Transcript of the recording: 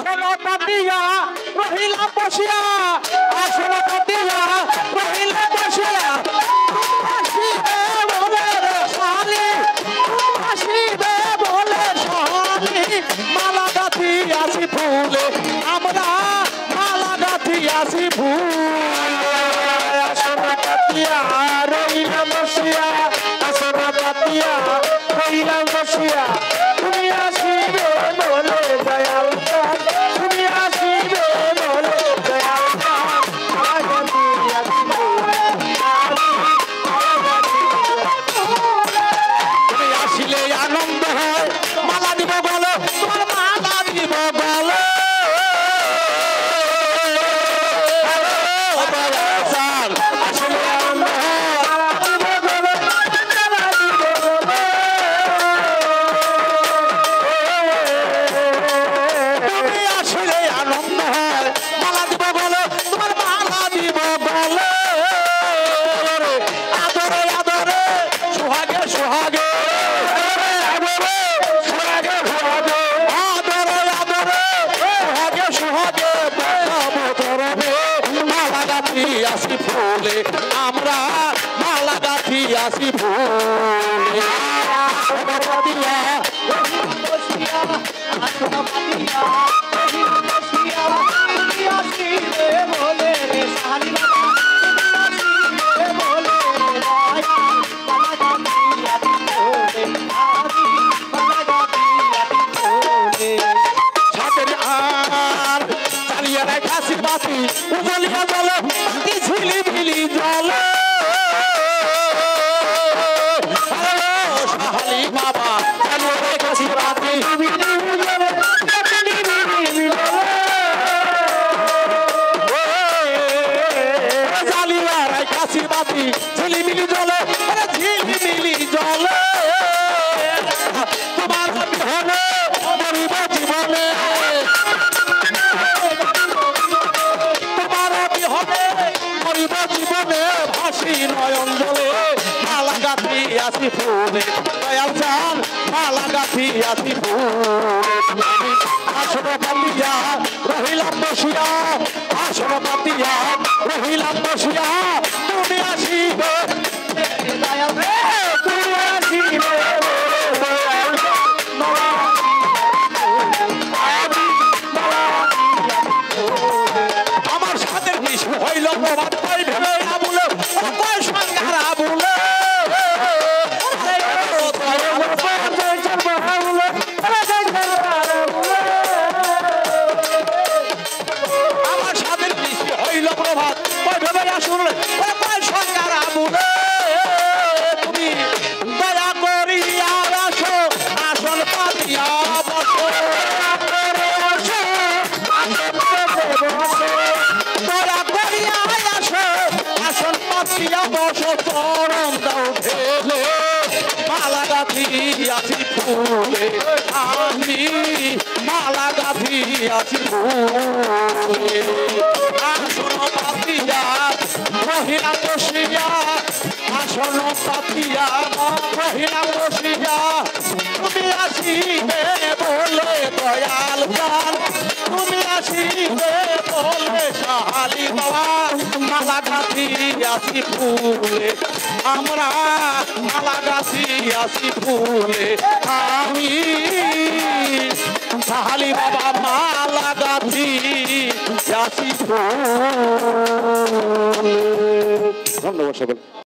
আসন পাতিয়া রহিলাম বসিয়া আসন পাতিয়া রহিলাম বসিয়া আসিবে বলে শালি আসিবে বলে শালি মালা গাথি আসি ফুলে আমরা মালা গাথি আসি ফুলে আসন পাতিয়া রহিলাম বসিয়া আসন পাতিয়া রহিলাম বসিয়া তুমি আসিবে বলে দয়াল তুমি আসিবে বলে দয়াল তুমি আসিলে আনন্দ হয় মালা দিব বলো তোমার মালা দিব বলো আসলে আনন্দ আসি ফুলে আমরা মালা গাথি আসি ফুলে আসন পাতিয়া বসিয়া আসন পাতিয়া বসিয়া তুমি আসিবে বলে রে শালি বাবা তুমি আসিবে বলে রে মালা গাথি আসি ফুলে মালা গাথি আসি ফুলে ছাদের আর চালিয়ে রেখে আসি বাতি উজলিয়া জল ঝিলি ঝিলি জল শালি বাবা চালিয়ে রেখে আসি বাতি জ্বালিয়া রেখে আসি বাতি ঝিলিমিলি জল ঝিলিমিলি জল তোমার বিহনে মরিব জীবনে জীবনে ভাসি নয়ন জলে মালা গাথি আসি ফুলে দয়াল চান মালা গাথি আসি ফুলে আসন পাতিয়া রহিলাম বসিয়া আসন পাতিয়া রহিলাম বসিয়া তুমি আসিবে দয়াল রে তুমি আসিবে আমার সাথে কিছু হইল প্রভাত পাই ভেবে আবুলে কয় সংহার আবুলে আমার সাথে কিছু হইল প্রভাত পাই ভেবে আসলে কয় সংহার আবুলে তুমি দয়া করিয়া আসো আসন পাতিয়া বসো দয়া করিয়া আসো আসন পাতিয়া বসো চরণ দাও ঢেলে মালা গাথি আসি ফুলে আমি মালা গাথি আসি ফুলে আসন পাতিয়া মহিলা বসিয়া আসন পাতিয়া মহিলা বসিয়া তুমি আসিবে বলে দয়াল জান তুমি আসিবে বলে শালি বাবা মালা গাথি আসি ফুলে আমরা মালা গাথি আসি ফুলে আমি শালি বাবা মালা গাথি আসি ফুলে ধন্যবাদ সকল।